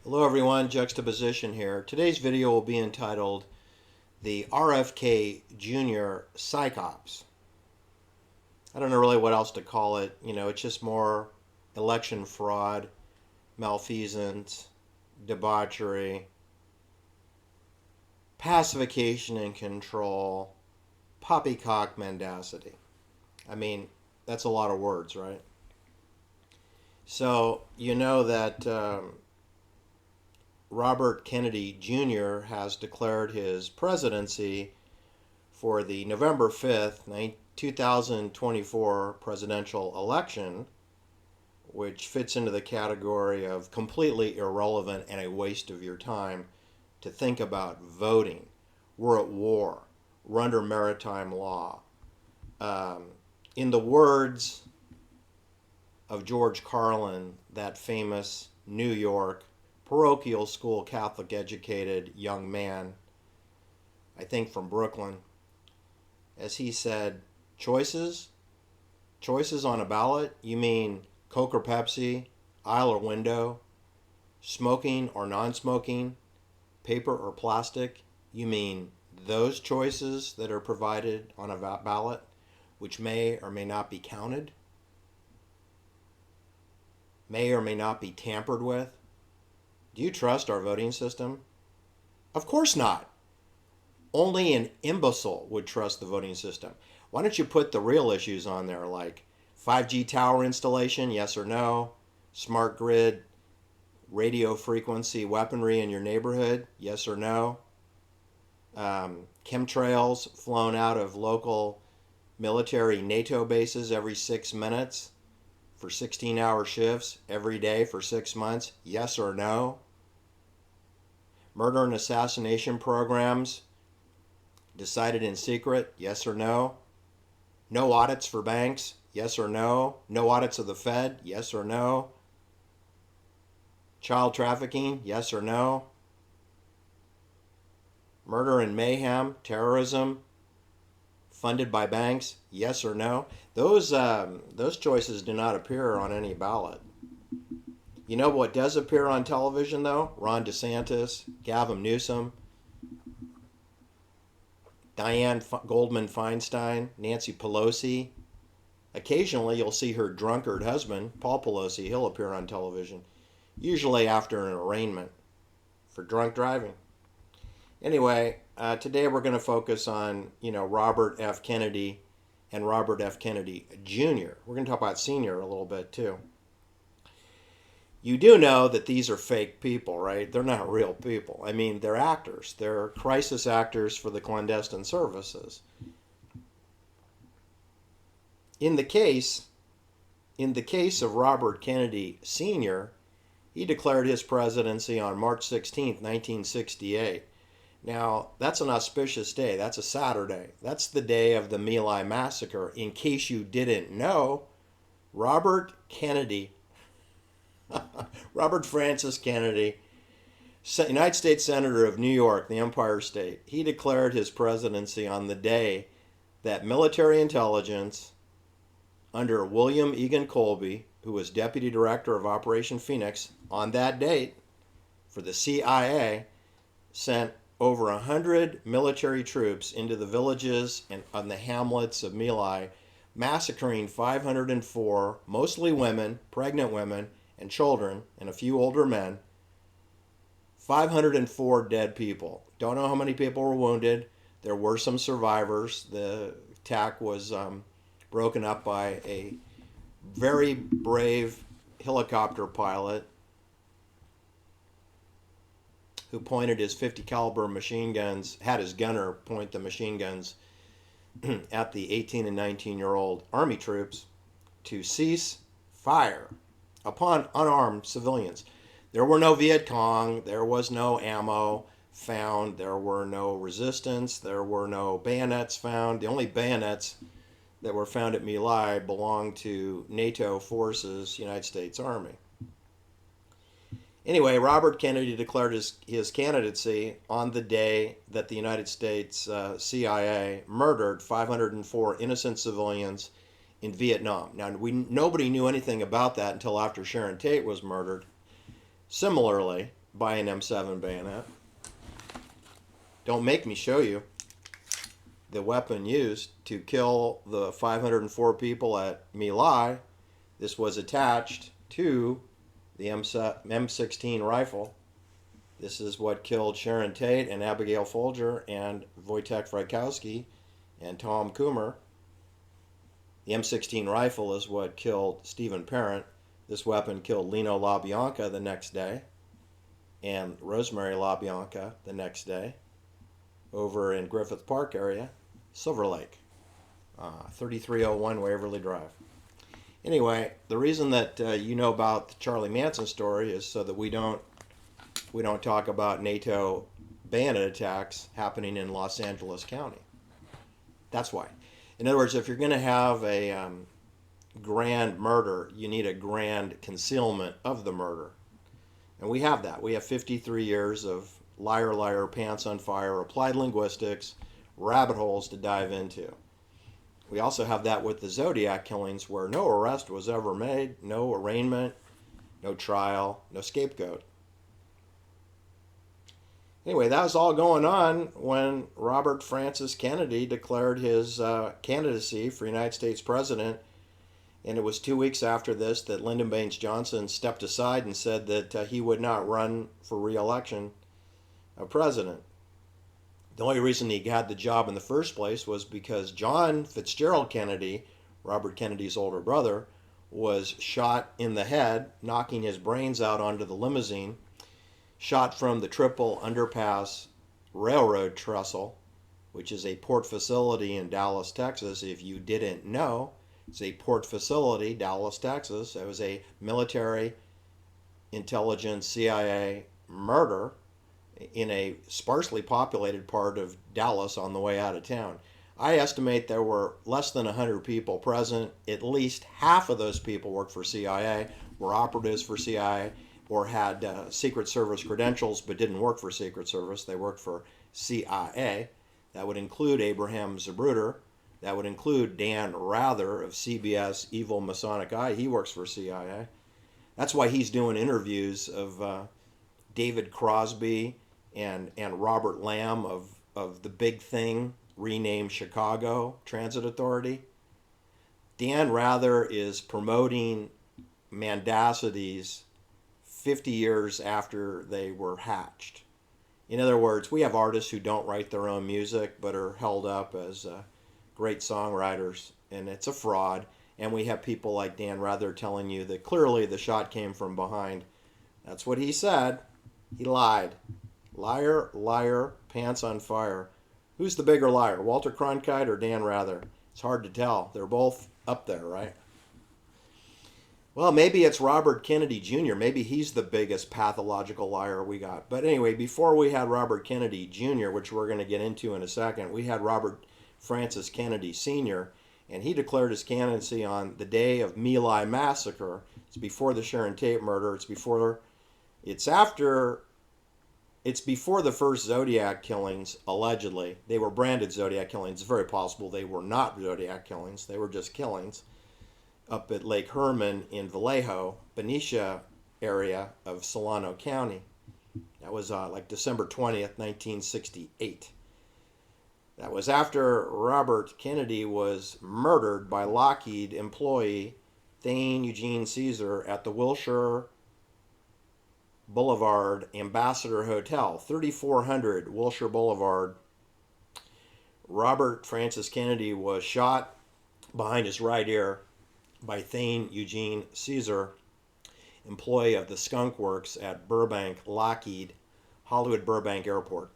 Hello everyone, Juxtaposition here. Today's video will be entitled The RFK Jr. PSYOPS. I don't know really what else to call it. It's just more election fraud, malfeasance, debauchery, pacification and control, poppycock mendacity. I mean, that's a lot of words, right? So, you know that Robert Kennedy Jr. has declared his presidency for the November 5th, 2024 presidential election, which fits into the category of completely irrelevant and a waste of your time to think about voting. We're at war. We're under maritime law. In the words of George Carlin, that famous New York parochial school Catholic educated young man, I think from Brooklyn, as he said, choices on a ballot? You mean Coke or Pepsi, aisle or window, smoking or non-smoking, paper or plastic? You mean those choices that are provided on a ballot, which may or may not be counted, may or may not be tampered with? Do you trust our voting system? Of course not. Only an imbecile would trust the voting system. Why don't you put the real issues on there, like 5G tower installation, yes or no? Smart grid, radio frequency weaponry in your neighborhood, yes or no? Chemtrails flown out of local military NATO bases every 6 minutes for 16-hour shifts every day for 6 months, yes or no? Murder and assassination programs decided in secret, yes or no? No audits for banks, yes or no? No audits of the Fed, yes or no? Child trafficking, yes or no? Murder and mayhem, terrorism, funded by banks, yes or no? Those choices do not appear on any ballot. You know what does appear on television, though? Ron DeSantis, Gavin Newsom, Dianne Goldman Feinstein, Nancy Pelosi. Occasionally, you'll see her drunkard husband, Paul Pelosi. He'll appear on television, usually after an arraignment for drunk driving. Anyway, today we're going to focus on, Robert F. Kennedy and Robert F. Kennedy Jr. We're going to talk about Sr. a little bit, too. You do know that these are fake people, right? They're not real people. I mean, they're actors. They're crisis actors for the clandestine services. In the case of Robert Kennedy Sr., he declared his presidency on March 16th, 1968. Now, that's an auspicious day. That's a Saturday. That's the day of the My Lai massacre. In case you didn't know, Robert Francis Kennedy, United States Senator of New York, the Empire State, he declared his presidency on the day that military intelligence under William Egan Colby, who was Deputy Director of Operation Phoenix on that date for the CIA, sent over 100 military troops into the villages and on the hamlets of My Lai, massacring 504, mostly women, pregnant women, and children, and a few older men. 504 dead people. Don't know how many people were wounded. There were some survivors. The attack was broken up by a very brave helicopter pilot who pointed his 50 caliber machine guns, had his gunner point the machine guns at the 18 and 19-year-old Army troops to cease fire upon unarmed civilians. There were no Viet Cong, there was no ammo found, there were no resistance, there were no bayonets found. The only bayonets that were found at My Lai belonged to NATO forces, United States Army. Anyway, Robert Kennedy declared his candidacy on the day that the United States CIA murdered 504 innocent civilians in Vietnam. Now, nobody knew anything about that until after Sharon Tate was murdered. Similarly, by an M7 bayonet. Don't make me show you the weapon used to kill the 504 people at My Lai. This was attached to the M16 rifle. This is what killed Sharon Tate and Abigail Folger and Wojtek Frykowski and Tom Coomer. The M16 rifle is what killed Stephen Parent. This weapon killed Lino LaBianca the next day and Rosemary LaBianca the next day over in Griffith Park area, Silver Lake, 3301 Waverly Drive. Anyway, the reason that you know about the Charlie Manson story is so that we don't talk about NATO bayonet attacks happening in Los Angeles County. That's why. In other words, if you're going to have a grand murder, you need a grand concealment of the murder. And we have that. We have 53 years of liar, liar, pants on fire, applied linguistics, rabbit holes to dive into. We also have that with the Zodiac killings where no arrest was ever made, no arraignment, no trial, no scapegoat. Anyway, that was all going on when Robert Francis Kennedy declared his candidacy for United States President. And it was 2 weeks after this that Lyndon Baines Johnson stepped aside and said that he would not run for re-election of president. The only reason he had the job in the first place was because John Fitzgerald Kennedy, Robert Kennedy's older brother, was shot in the head, knocking his brains out onto the limousine, shot from the Triple Underpass Railroad Trestle, which is a port facility in Dallas, Texas. If you didn't know, it's a port facility, Dallas, Texas. It was a military intelligence CIA murder in a sparsely populated part of Dallas on the way out of town. I estimate there were less than 100 people present. At least half of those people worked for CIA, were operatives for CIA, or had Secret Service credentials but didn't work for Secret Service. They worked for CIA. That would include Abraham Zapruder. That would include Dan Rather of CBS Evil Masonic Eye. He works for CIA. That's why he's doing interviews of David Crosby and Robert Lamb of the Big Thing, renamed Chicago Transit Authority. Dan Rather is promoting mendacities 50 years after they were hatched. In other words, we have artists who don't write their own music but are held up as great songwriters, and it's a fraud. And we have people like Dan Rather telling you that clearly the shot came from behind. That's what he said. He lied. Liar, liar, pants on fire. Who's the bigger liar, Walter Cronkite or Dan Rather? It's hard to tell. They're both up there, right? Well, maybe it's Robert Kennedy Jr. Maybe he's the biggest pathological liar we got. But anyway, before we had Robert Kennedy Jr., which we're going to get into in a second, we had Robert Francis Kennedy Sr., and he declared his candidacy on the day of My Lai massacre. It's before the Sharon Tate murder. It's before the first Zodiac killings, allegedly. They were branded Zodiac killings. It's very possible they were not Zodiac killings. They were just killings up at Lake Herman in Vallejo, Benicia area of Solano County. That was like December 20th, 1968. That was after Robert Kennedy was murdered by Lockheed employee Thane Eugene Caesar at the Wilshire Boulevard Ambassador Hotel, 3400 Wilshire Boulevard. Robert Francis Kennedy was shot behind his right ear by Thane Eugene Caesar, employee of the Skunk Works at Burbank Lockheed, Hollywood Burbank Airport.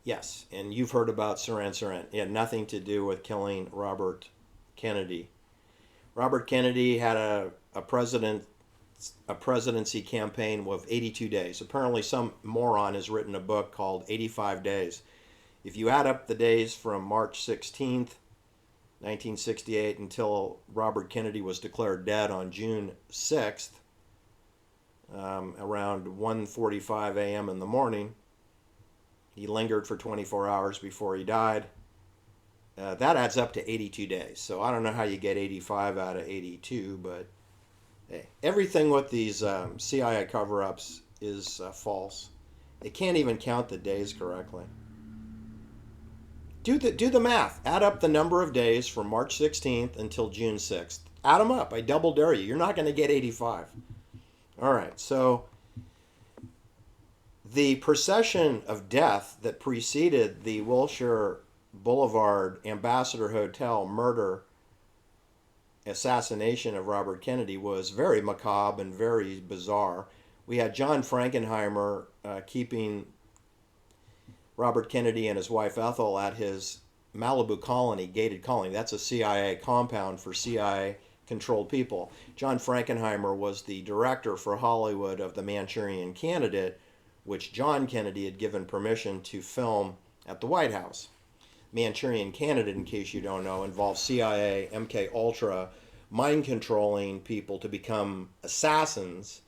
Yes, and you've heard about Saran Saran. It had nothing to do with killing Robert Kennedy. Robert Kennedy had a presidency campaign of 82 days. Apparently some moron has written a book called 85 Days. If you add up the days from March 16th, 1968 until Robert Kennedy was declared dead on June 6th, around 1:45 a.m. in the morning, he lingered for 24 hours before he died. That adds up to 82 days. So I don't know how you get 85 out of 82, but hey, everything with these CIA cover-ups is false. They can't even count the days correctly. Do the math. Add up the number of days from March 16th until June 6th. Add them up. I double dare you. You're not going to get 85. All right. So the procession of death that preceded the Wilshire Boulevard Ambassador Hotel murder assassination of Robert Kennedy was very macabre and very bizarre. We had John Frankenheimer keeping Robert Kennedy and his wife Ethel at his Malibu colony, gated colony. That's a CIA compound for CIA-controlled people. John Frankenheimer was the director for Hollywood of The Manchurian Candidate, which John Kennedy had given permission to film at the White House. Manchurian Candidate, in case you don't know, involves CIA, MK Ultra, mind controlling people to become assassins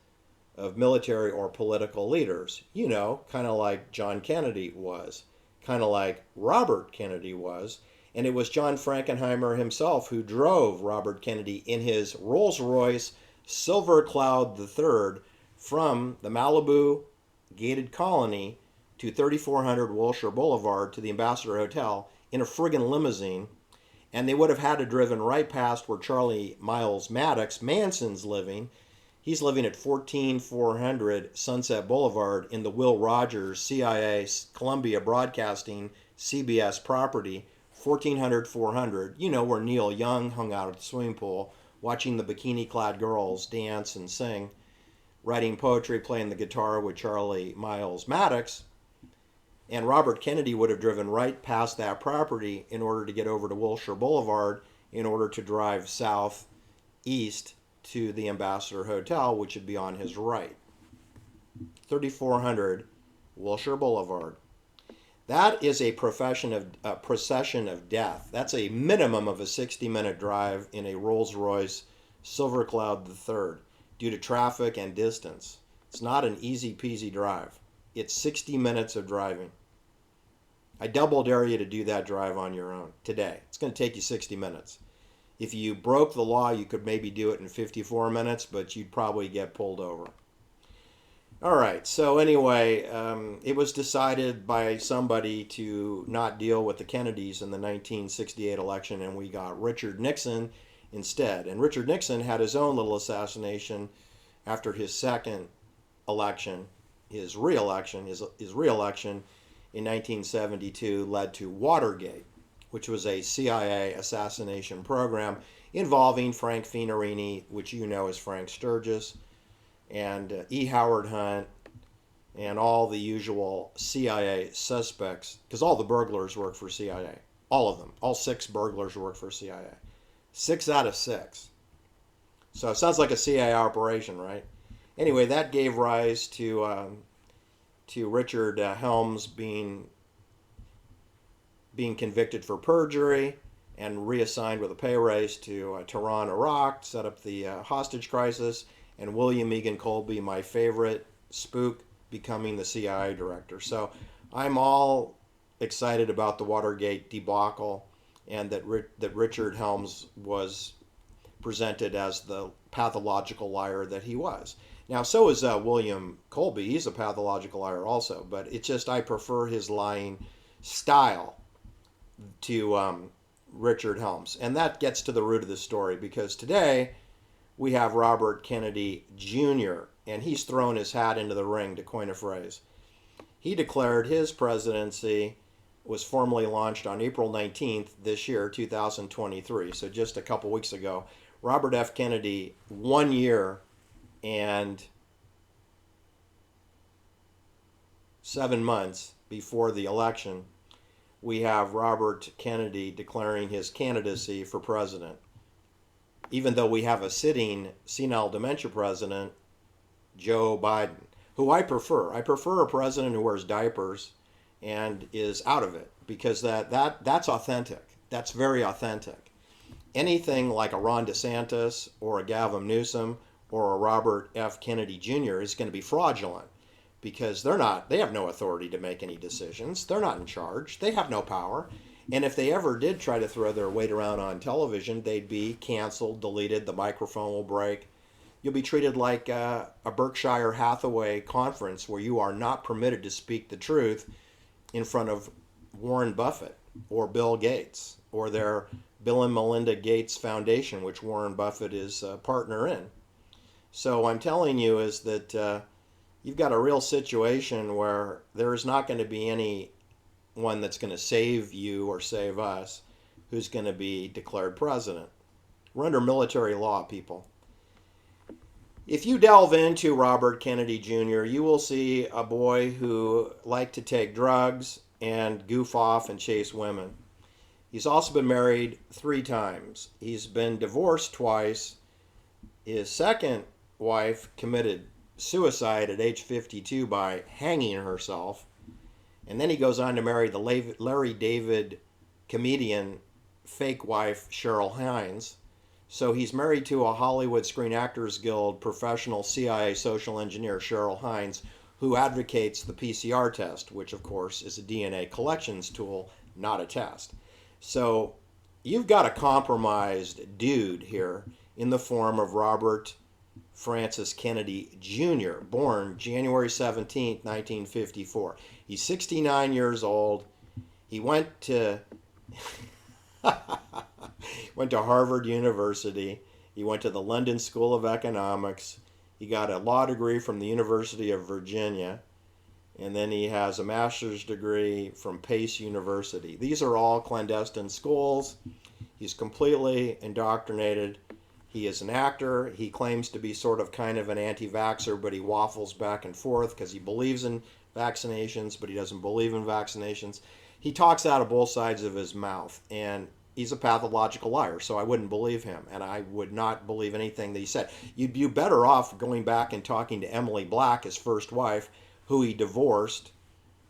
of military or political leaders. You know, kind of like John Kennedy was, kind of like Robert Kennedy was. And it was John Frankenheimer himself who drove Robert Kennedy in his Rolls-Royce Silver Cloud III from the Malibu gated colony to 3400 Wilshire Boulevard to the Ambassador Hotel in a friggin' limousine. And they would have had to driven right past where Charlie Miles Maddox, Manson's living. He's living at 14400 Sunset Boulevard in the Will Rogers CIA Columbia Broadcasting CBS property, 1400 400. You know, where Neil Young hung out at the swimming pool, watching the bikini-clad girls dance and sing, writing poetry, playing the guitar with Charlie Miles Maddox. And Robert Kennedy would have driven right past that property in order to get over to Wilshire Boulevard in order to drive southeast to the Ambassador Hotel, which would be on his right. 3400 Wilshire Boulevard. That is a procession of death. That's a minimum of a 60-minute drive in a Rolls-Royce Silver Cloud III due to traffic and distance. It's not an easy-peasy drive. It's 60 minutes of driving. I double dare you to do that drive on your own today. It's going to take you 60 minutes. If you broke the law, you could maybe do it in 54 minutes, but you'd probably get pulled over. All right, so anyway, it was decided by somebody to not deal with the Kennedys in the 1968 election, and we got Richard Nixon instead. And Richard Nixon had his own little assassination after his second election. His re-election in 1972 led to Watergate, which was a CIA assassination program involving Frank Fiorini, which you know as Frank Sturgis, and E. Howard Hunt, and all the usual CIA suspects, because all the burglars work for CIA. All of them. All 6 burglars work for CIA. 6 out of 6. So it sounds like a CIA operation, right? Anyway, that gave rise to Richard Helms being convicted for perjury and reassigned with a pay raise to Tehran, Iraq, set up the hostage crisis, and William Egan Colby, my favorite spook, becoming the CIA director. So I'm all excited about the Watergate debacle and that Richard Helms was presented as the pathological liar that he was. Now, so is William Colby. He's a pathological liar also, but it's just I prefer his lying style to Richard Helms. And that gets to the root of the story, because today we have Robert Kennedy Jr., and he's thrown his hat into the ring, to coin a phrase. He declared his presidency was formally launched on April 19th this year, 2023, so just a couple weeks ago. Robert F. Kennedy, 1 year and 7 months before the election, we have Robert Kennedy declaring his candidacy for president. Even though we have a sitting senile dementia president, Joe Biden, who I prefer. I prefer a president who wears diapers and is out of it, because that's authentic. That's very authentic. Anything like a Ron DeSantis or a Gavin Newsom or a Robert F. Kennedy Jr. is going to be fraudulent, because they have no authority to make any decisions. They're not in charge. They have no power. And if they ever did try to throw their weight around on television, they'd be canceled, deleted, the microphone will break. You'll be treated like a Berkshire Hathaway conference where you are not permitted to speak the truth in front of Warren Buffett or Bill Gates or their Bill and Melinda Gates Foundation, which Warren Buffett is a partner in. So I'm telling you is that you've got a real situation where there is not going to be anyone that's going to save you or save us who's going to be declared president. We're under military law, people. If you delve into Robert Kennedy Jr., you will see a boy who liked to take drugs and goof off and chase women. He's also been married 3 times. He's been divorced twice. His second wife committed suicide at age 52 by hanging herself. And then he goes on to marry the Larry David comedian fake wife Cheryl Hines. So he's married to a Hollywood Screen Actors Guild professional CIA social engineer, Cheryl Hines, who advocates the PCR test, which of course is a DNA collections tool, not a test. So you've got a compromised dude here in the form of Robert Francis Kennedy Jr., born January 17, 1954. He's 69 years old. He went to Harvard University. He went to the London School of Economics. He got a law degree from the University of Virginia. And then he has a master's degree from Pace University. These are all clandestine schools. He's completely indoctrinated. He is an actor. He claims to be sort of kind of an anti-vaxxer, but he waffles back and forth because he believes in vaccinations, but he doesn't believe in vaccinations. He talks out of both sides of his mouth, and he's a pathological liar, so I wouldn't believe him, and I would not believe anything that he said. You'd be better off going back and talking to Emily Black, his first wife, who he divorced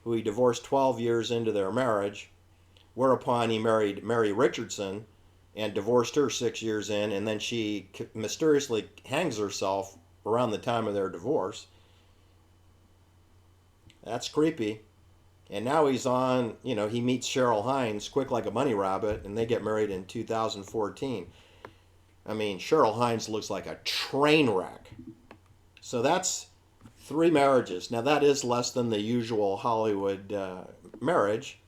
12 years into their marriage, whereupon he married Mary Richardson and divorced her 6 years in, and then she mysteriously hangs herself around the time of their divorce. That's creepy. And now he's on, he meets Cheryl Hines quick like a bunny rabbit, and they get married in 2014. I mean, Cheryl Hines looks like a train wreck. So that's 3 marriages. Now that is less than the usual Hollywood marriage.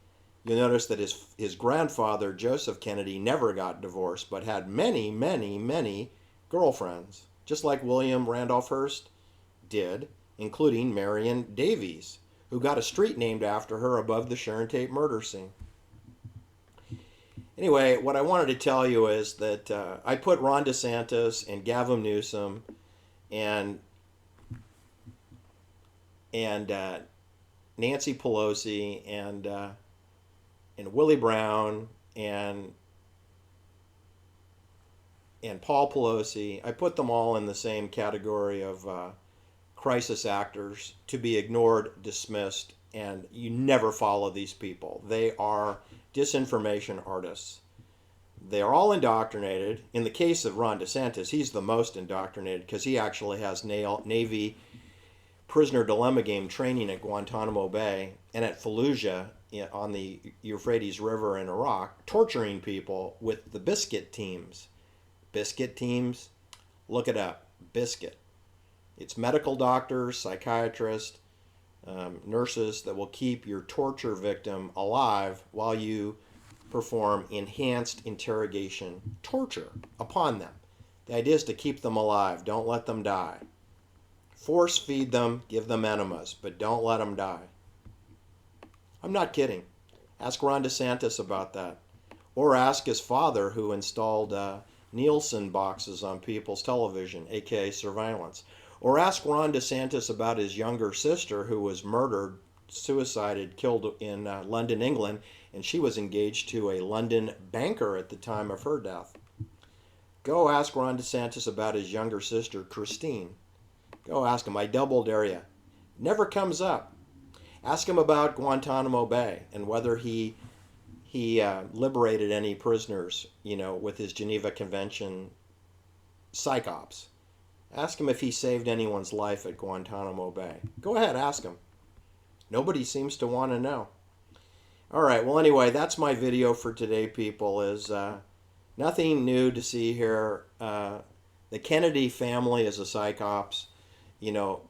You'll notice that his grandfather, Joseph Kennedy, never got divorced, but had many, many, many girlfriends, just like William Randolph Hearst did, including Marion Davies, who got a street named after her above the Sharon Tate murder scene. Anyway, what I wanted to tell you is that I put Ron DeSantis and Gavin Newsom and Nancy Pelosi and Willie Brown and Paul Pelosi. I put them all in the same category of crisis actors to be ignored, dismissed, and you never follow these people. They are disinformation artists. They are all indoctrinated. In the case of Ron DeSantis, he's the most indoctrinated because he actually has Navy prisoner dilemma game training at Guantanamo Bay and at Fallujah on the Euphrates River in Iraq, torturing people with the biscuit teams. Biscuit teams? Look it up. Biscuit. It's medical doctors, psychiatrists, nurses that will keep your torture victim alive while you perform enhanced interrogation torture upon them. The idea is to keep them alive. Don't let them die. Force feed them, give them enemas, but don't let them die. I'm not kidding. Ask Ron DeSantis about that. Or ask his father, who installed Nielsen boxes on people's television, aka surveillance. Or ask Ron DeSantis about his younger sister, who was murdered, suicided, killed in London, England, and she was engaged to a London banker at the time of her death. Go ask Ron DeSantis about his younger sister, Christine. Go ask him. I double dare you. Never comes up. Ask him about Guantanamo Bay and whether he liberated any prisoners, with his Geneva Convention PSYOPS. Ask him if he saved anyone's life at Guantanamo Bay. Go ahead, ask him. Nobody seems to want to know. All right, well, anyway, that's my video for today, people. Is nothing new to see here. The Kennedy family is a psyops.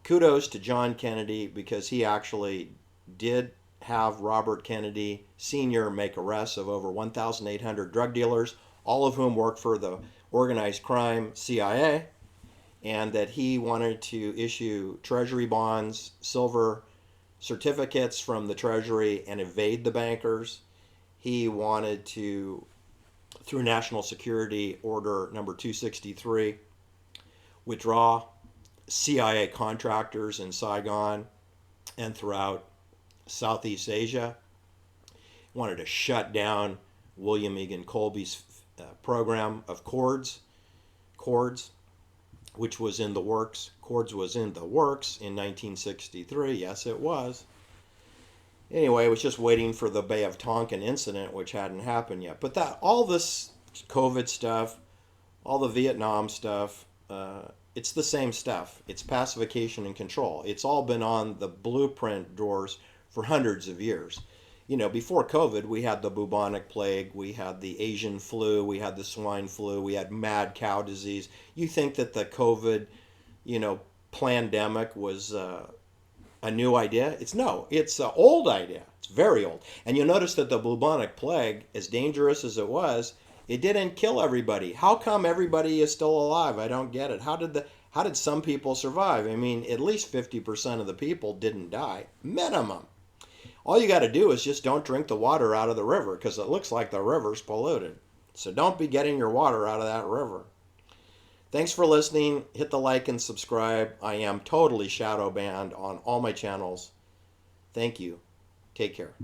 Kudos to John Kennedy because he actually did have Robert Kennedy Sr. make arrests of over 1,800 drug dealers, all of whom worked for the organized crime CIA, and that he wanted to issue treasury bonds, silver certificates from the treasury, and evade the bankers. He wanted to, through National Security Order number 263, withdraw CIA contractors in Saigon and throughout Southeast Asia. He wanted to shut down William Egan Colby's program of Cords, which was in the works. Cords was in the works in 1963. Yes, it was. Anyway, it was just waiting for the Bay of Tonkin incident, which hadn't happened yet. But all this COVID stuff, all the Vietnam stuff, it's the same stuff. It's pacification and control. It's all been on the blueprint drawers for hundreds of years. Before COVID, we had the bubonic plague, we had the Asian flu, we had the swine flu, we had mad cow disease. You think that the COVID, pandemic was a new idea? It's an old idea. It's very old. And you'll notice that the bubonic plague, as dangerous as it was, it didn't kill everybody. How come everybody is still alive? I don't get it. How did some people survive? I mean, at least 50% of the people didn't die, minimum. All you got to do is just don't drink the water out of the river because it looks like the river's polluted. So don't be getting your water out of that river. Thanks for listening. Hit the like and subscribe. I am totally shadow banned on all my channels. Thank you. Take care.